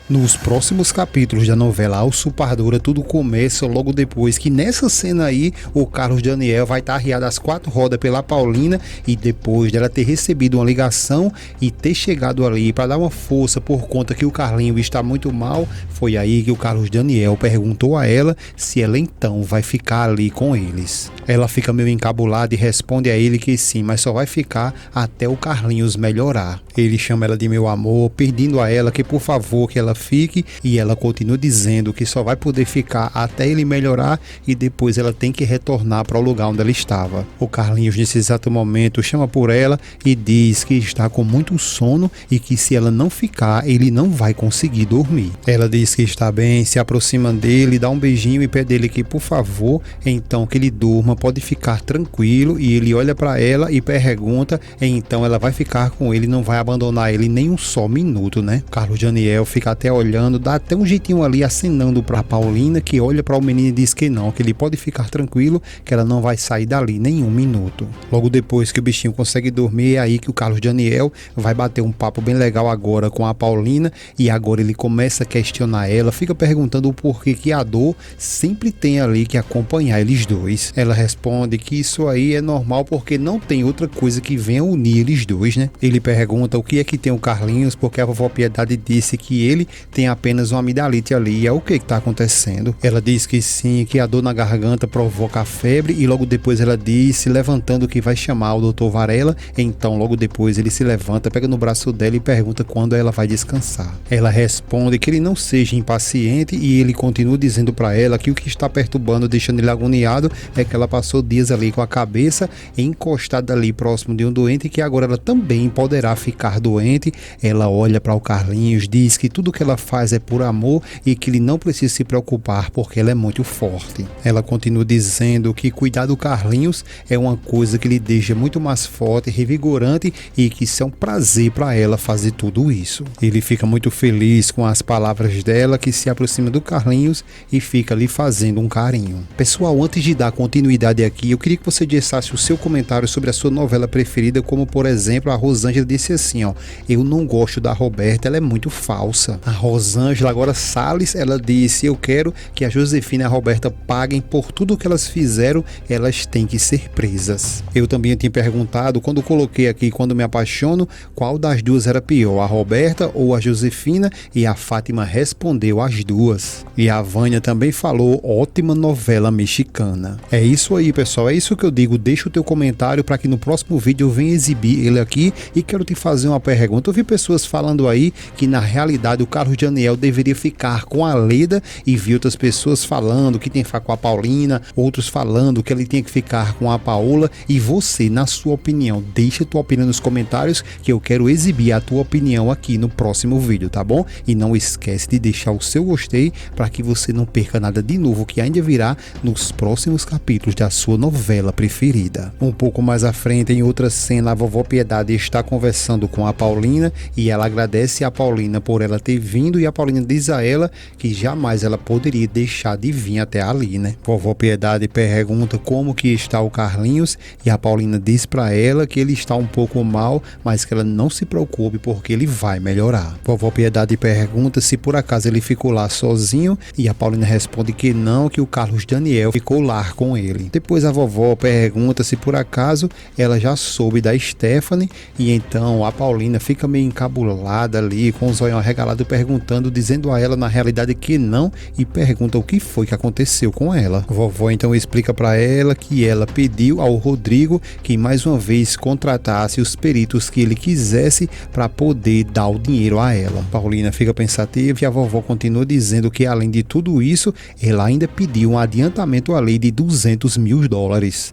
Nos próximos capítulos da novela A Usurpadora, tudo começa logo depois que nessa cena aí o Carlos Daniel vai estar arriado às 4 rodas pela Paulina, e depois dela ter recebido uma ligação e ter chegado ali para dar uma força por conta que o Carlinho está muito mal, foi aí que o Carlos Daniel perguntou a ela se ela então vai ficar ali com eles. Ela fica meio encabulada e responde a ele que sim, mas só vai ficar até o Carlinhos melhorar. Ele chama ela de meu amor, pedindo a ela que por favor que ela fique, e ela continua dizendo que só vai poder ficar até ele melhorar e depois ela tem que retornar para o lugar onde ela estava. O Carlinhos nesse exato momento chama por ela e diz que está com muito sono e que se ela não ficar ele não vai conseguir dormir. Ela diz que está bem, se aproxima dele, dá um beijinho e pede ele que por favor então que ele durma, pode ficar tranquilo, e ele olha para ela e pergunta, então ela vai ficar com ele, não vai abandonar ele nem um só minuto, né? Carlos Daniel fica até olhando, dá até um jeitinho ali acenando para Paulina, que olha para o menino e diz que não, que ele pode ficar tranquilo, que ela não vai sair dali nem um minuto. Logo depois que o bichinho consegue dormir, é aí que o Carlos Daniel vai bater um papo bem legal agora com a Paulina, e agora ele começa a questionar ela, fica perguntando o porquê que a dor sempre tem ali que acompanhar eles dois. Ela responde que isso aí é normal porque não tem outra coisa que venha unir eles dois, né? Ele pergunta o que é que tem o Carlinhos, porque a vovó Piedade disse que ele tem apenas uma amidalite ali, e é o que está acontecendo? Ela diz que sim, que a dor na garganta provoca a febre, e logo depois ela diz, se levantando, que vai chamar o Dr. Varela. Então logo depois ele se levanta, pega no braço dela e pergunta quando ela vai descansar. Ela responde que ele não seja impaciente, e ele continua dizendo para ela que o que está perturbando, deixando ele agoniado, é que ela passou dias ali com a cabeça encostada ali próximo de um doente, e que agora ela também poderá ficar doente. Ela olha para o Carlinhos, diz que tudo que ela faz é por amor e que ele não precisa se preocupar porque ela é muito forte. Ela continua dizendo que cuidar do Carlinhos é uma coisa que lhe deixa muito mais forte, revigorante, e que isso é um prazer para ela fazer tudo isso. Ele fica muito feliz com as palavras dela, que se aproxima do Carlinhos e fica ali fazendo um carinho. Pessoal, antes de dar continuidade aqui, eu queria que você deixasse o seu comentário sobre a sua novela preferida, como por exemplo a Rosângela disse assim, ó: eu não gosto da Roberta, ela é muito falsa. A Rosângela agora Salles, ela disse: eu quero que a Josefina e a Roberta paguem por tudo que elas fizeram, elas têm que ser presas. Eu também tinha perguntado, quando coloquei aqui Quando Me Apaixono, qual das duas era pior, a Roberta ou a Josefina, e a Fátima respondeu as duas. E a Vânia também falou: ótima novela mexicana. É isso aí, pessoal, é isso que eu digo. Deixa o teu comentário para que no próximo vídeo eu venha exibir ele aqui. E quero te fazer uma pergunta. Eu vi pessoas falando aí que na realidade o Carlos Daniel deveria ficar com a Leda, e vi outras pessoas falando que tem que ficar com a Paulina, outros falando que ele tinha que ficar com a Paola. E você, na sua opinião, deixa a tua opinião nos comentários, que eu quero exibir a tua opinião aqui no próximo vídeo, tá bom? E não esquece de deixar o seu gostei para que você não perca nada de novo que ainda virá nos próximos capítulos da sua novela preferida. Um pouco mais à frente, em outra cena, a vovó Piedade está conversando com a Paulina, e ela agradece a Paulina por ela ter vindo, e a Paulina diz a ela que jamais ela poderia deixar de vir até ali, né? Vovó Piedade pergunta como que está o Carlinhos, e a Paulina diz para ela que ele está um pouco mal, mas que ela não se preocupe porque ele vai melhorar. Vovó Piedade pergunta se por acaso ele ficou lá sozinho, e a Paulina responde que não, que o Carlos Daniel ficou lá com ele. Depois a vovó pergunta se por acaso ela já soube da Stephanie, e então a Paulina fica meio encabulada ali, com os olhos arregalados, perguntando, dizendo a ela na realidade que não, e pergunta o que foi que aconteceu com ela. A vovó então explica para ela que ela pediu ao Rodrigo que mais uma vez contratasse os peritos que ele quisesse para poder dar o dinheiro a ela. Paulina fica pensativa, e a vovó continua dizendo que além de tudo isso, ela ainda pediu um adiantamento à lei de $200 mil.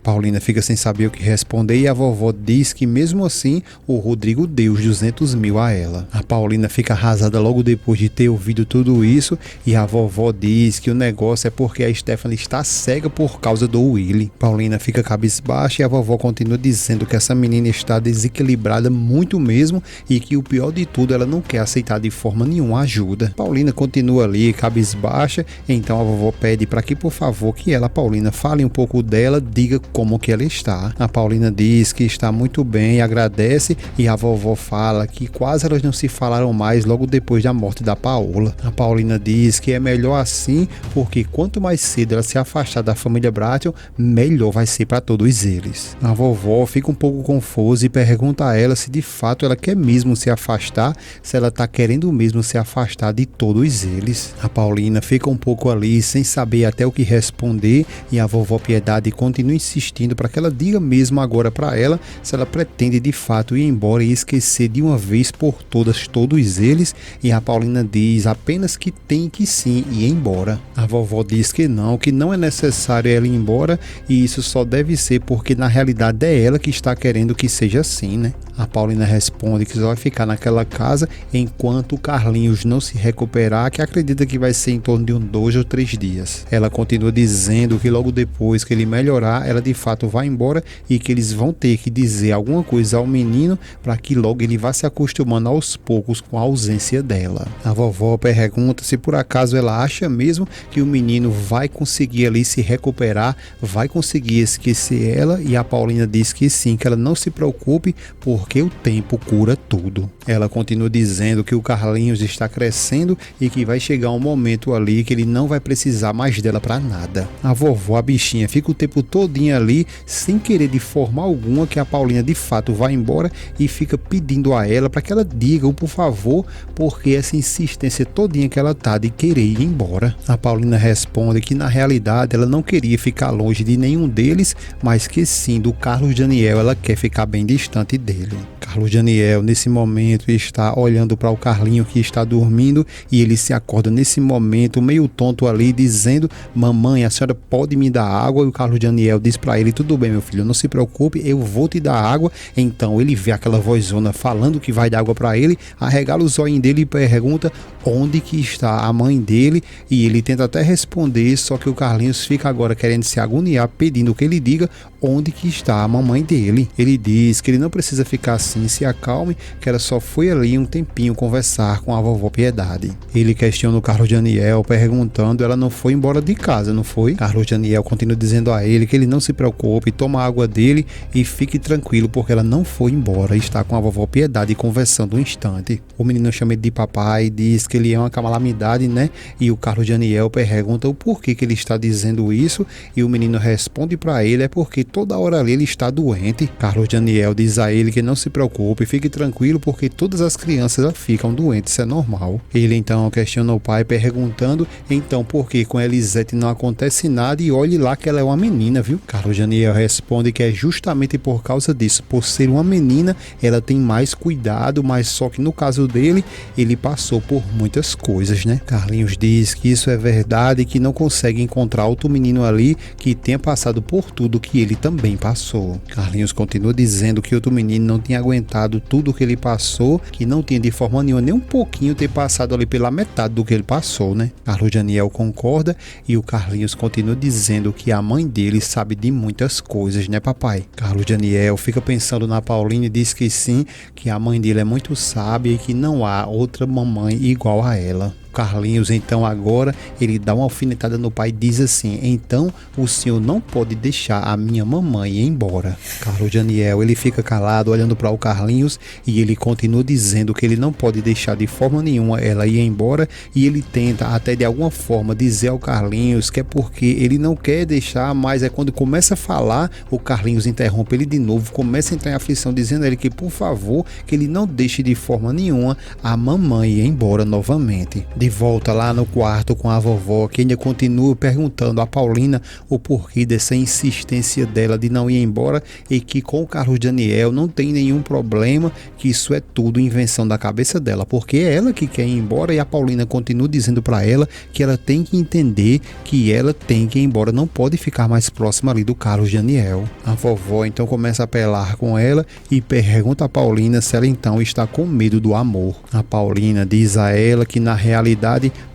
Paulina fica sem saber o que responder, e a vovó diz que mesmo assim o Rodrigo deu os 200 mil a ela. A Paulina fica arrasada logo depois de ter ouvido tudo isso, e a vovó diz que o negócio é porque a Stephanie está cega por causa do Willy. Paulina fica cabisbaixa, e a vovó continua dizendo que essa menina está desequilibrada muito mesmo, e que o pior de tudo, ela não quer aceitar de forma nenhuma ajuda. Paulina continua ali cabisbaixa, então a vovó pede para que por favor que ela, Paulina, fale um pouco dela, diga como que ela está. A Paulina diz que está muito bem, agradece, e a vovó fala que quase elas não se falaram mais logo depois da morte da Paola. A Paulina diz que é melhor assim, porque quanto mais cedo ela se afastar da família Bratton, melhor vai ser para todos eles. A vovó fica um pouco confusa e pergunta a ela se de fato ela quer mesmo se afastar, se ela tá querendo mesmo se afastar de todos eles. A Paulina fica um pouco ali sem saber até o que responder e a vovó Piedade continua insistindo para que ela diga mesmo agora para ela se ela pretende de fato ir embora e esquecer de uma vez por todas todos eles, e a Paulina diz apenas que tem que sim ir embora. A vovó diz que não é necessário ela ir embora e isso só deve ser porque na realidade é ela que está querendo que seja assim, né? A Paulina responde que só vai ficar naquela casa enquanto o Carlinhos não se recuperar, que acredita que vai ser em torno de 2 ou 3 dias. Ela continua dizendo que logo depois que ele melhorar, ela de fato vai embora e que eles vão ter que dizer alguma coisa ao menino para que logo ele vá se acostumando aos poucos com a ausência dela. A vovó pergunta se por acaso ela acha mesmo que o menino vai conseguir ali se recuperar, vai conseguir esquecer ela, e a Paulina diz que sim, que ela não se preocupe porque o tempo cura tudo. Ela continua dizendo que o Carlinhos está crescendo e que vai chegar um momento ali que ele não vai precisar mais dela para nada. A vovó, a bichinha, fica o tempo todinho ali sem querer de forma alguma que a Paulina de fato vá embora e fica pedindo a ela para que ela diga o por favor, porque essa insistência todinha que ela tá de querer ir embora. A Paulina responde que na realidade ela não queria ficar longe de nenhum deles, mas que sim, do Carlos Daniel ela quer ficar bem distante dele. Carlos Daniel nesse momento está olhando para o Carlinho que está dormindo e ele se acorda nesse momento meio tonto ali dizendo: mamãe, a senhora pode me dar água? E o Carlos Daniel diz para ele: tudo bem meu filho, não se preocupe, eu vou te dar água. Então ele vê aquela vozona falando que vai dar água para ele, arregala os olhos dele e pergunta onde que está a mãe dele, e ele tenta até responder, só que o Carlinhos fica agora querendo se agoniar, pedindo que ele diga onde que está a mamãe dele. Ele diz que ele não precisa ficar assim, se acalme, que ela só foi ali um tempinho conversar com a vovó Piedade. Ele questiona o Carlos Daniel perguntando: ela não foi embora de casa, não foi? Carlos Daniel continua dizendo a ele que ele não se preocupe, toma a água dele e fique tranquilo porque ela não foi embora, está com a vovó Piedade conversando um instante. O menino chama ele de papai, diz que ele é uma calamidade, né? E o Carlos Daniel pergunta o porquê que ele está dizendo isso, e o menino responde para ele: é porque toda hora ali ele está doente. Carlos Daniel diz a ele que não se preocupe, fique tranquilo porque todas as crianças ficam doentes, isso é normal. Ele então questiona o pai perguntando então por que com a Elisete não acontece nada, e olhe lá que ela é uma menina, viu? Carlos Daniel responde que é justamente por causa disso, por ser uma menina ela tem mais cuidado, mas só que no caso dele, ele passou por muitas coisas, né? Carlinhos diz que isso é verdade e que não consegue encontrar outro menino ali que tenha passado por tudo que ele também passou. Carlinhos continua dizendo que outro menino não tinha aguentado tudo que ele passou, que não tinha de forma nenhuma nem um pouquinho ter passado ali pela metade do que ele passou, né? Carlos Daniel concorda e o Carlinhos continua dizendo que a mãe dele sabe de muitas coisas, né papai? Carlos Daniel fica pensando na Paulina e diz que sim, que a mãe dele é muito sábia e que não há outra mamãe igual a ela. Carlinhos então agora ele dá uma alfinetada no pai e diz assim: então o senhor não pode deixar a minha mamãe ir embora. Carlos Daniel ele fica calado olhando para o Carlinhos e ele continua dizendo que ele não pode deixar de forma nenhuma ela ir embora, e ele tenta até de alguma forma dizer ao Carlinhos que é porque ele não quer deixar, mas é quando começa a falar o Carlinhos interrompe ele de novo, começa a entrar em aflição dizendo a ele que por favor que ele não deixe de forma nenhuma a mamãe ir embora novamente. De volta lá no quarto com a vovó, que ainda continua perguntando a Paulina o porquê dessa insistência dela de não ir embora, e que com o Carlos Daniel não tem nenhum problema, que isso é tudo invenção da cabeça dela, porque é ela que quer ir embora, e a Paulina continua dizendo para ela que ela tem que entender que ela tem que ir embora, não pode ficar mais próxima ali do Carlos Daniel. A vovó então começa a apelar com ela e pergunta a Paulina se ela então está com medo do amor. A Paulina diz a ela que na realidade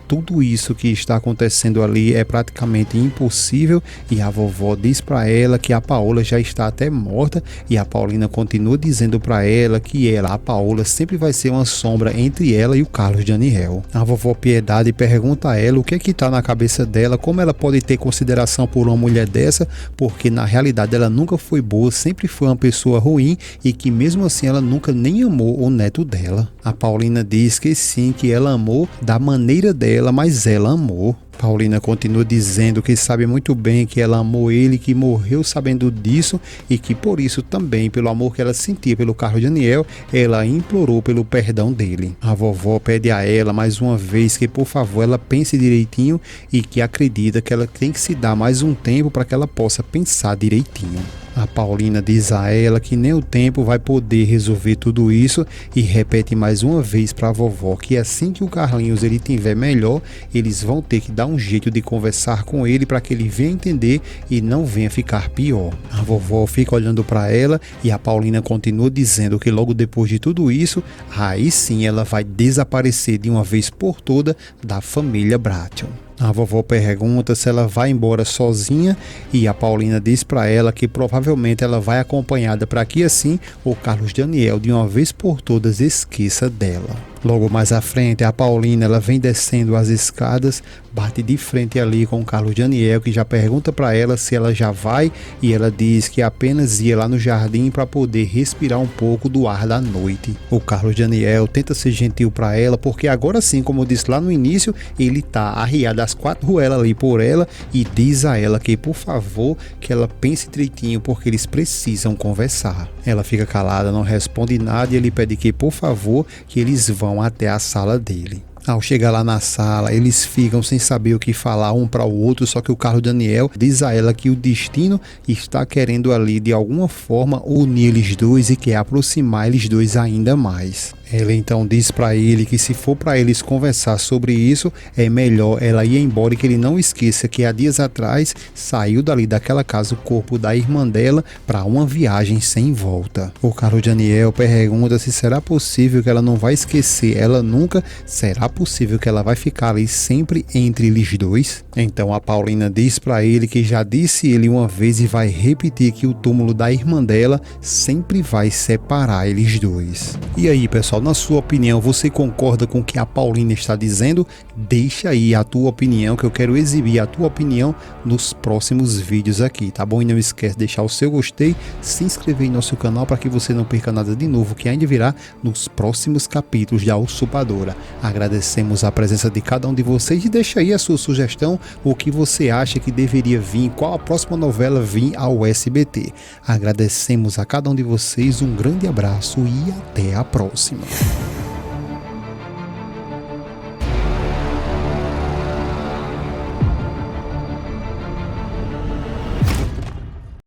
tudo isso que está acontecendo ali é praticamente impossível, e a vovó diz para ela que a Paola já está até morta, e a Paulina continua dizendo para ela que a Paola sempre vai ser uma sombra entre ela e o Carlos Daniel. A vovó Piedade pergunta a ela o que é que tá na cabeça dela, como ela pode ter consideração por uma mulher dessa, porque na realidade ela nunca foi boa, sempre foi uma pessoa ruim, e que mesmo assim ela nunca nem amou o neto dela. A Paulina diz que sim, que ela amou da maneira dela, mas ela amou. Paulina continua dizendo que sabe muito bem que ela amou ele, que morreu sabendo disso, e que por isso também, pelo amor que ela sentia pelo Carlos Daniel, ela implorou pelo perdão dele. A vovó pede a ela mais uma vez que por favor ela pense direitinho, e que acredita que ela tem que se dar mais um tempo para que ela possa pensar direitinho. A Paulina diz a ela que nem o tempo vai poder resolver tudo isso, e repete mais uma vez para a vovó que assim que o Carlinhos ele tiver melhor, eles vão ter que dar um jeito de conversar com ele para que ele venha entender e não venha ficar pior. A vovó fica olhando para ela, e a Paulina continua dizendo que logo depois de tudo isso, aí sim ela vai desaparecer de uma vez por toda da família Bratton. A vovó pergunta se ela vai embora sozinha, e a Paulina diz para ela que provavelmente ela vai acompanhada para que assim o Carlos Daniel de uma vez por todas esqueça dela. Logo mais à frente, a Paulina ela vem descendo as escadas, bate de frente ali com o Carlos Daniel, que já pergunta para ela se ela já vai, e ela diz que apenas ia lá no jardim para poder respirar um pouco do ar da noite. O Carlos Daniel tenta ser gentil para ela, porque agora sim, como eu disse lá no início, ele tá arriado às 4 ruelas ali por ela, e diz a ela que por favor que ela pense direitinho, porque eles precisam conversar. Ela fica calada, não responde nada, e ele pede que por favor que eles vão até a sala dele. Ao chegar lá na sala, eles ficam sem saber o que falar um para o outro, só que o Carlos Daniel diz a ela que o destino está querendo ali de alguma forma unir eles dois e quer aproximar eles dois ainda mais. Ela então diz para ele que se for para eles conversar sobre isso, é melhor ela ir embora, e que ele não esqueça que há dias atrás saiu dali daquela casa o corpo da irmã dela para uma viagem sem volta. O Carlos Daniel pergunta se será possível que ela não vai esquecer ela nunca, será possível que ela vai ficar ali sempre entre eles dois? Então a Paulina diz para ele que já disse ele uma vez e vai repetir que o túmulo da irmã dela sempre vai separar eles dois. E aí, pessoal, na sua opinião, você concorda com o que a Paulina está dizendo? Deixa aí a tua opinião, que eu quero exibir a tua opinião nos próximos vídeos aqui, tá bom? E não esquece de deixar o seu gostei, se inscrever em nosso canal para que você não perca nada de novo que ainda virá nos próximos capítulos da Usurpadora. Agradecemos a presença de cada um de vocês, e deixa aí a sua sugestão, o que você acha que deveria vir, qual a próxima novela vir ao SBT. Agradecemos a cada um de vocês, um grande abraço e até a próxima.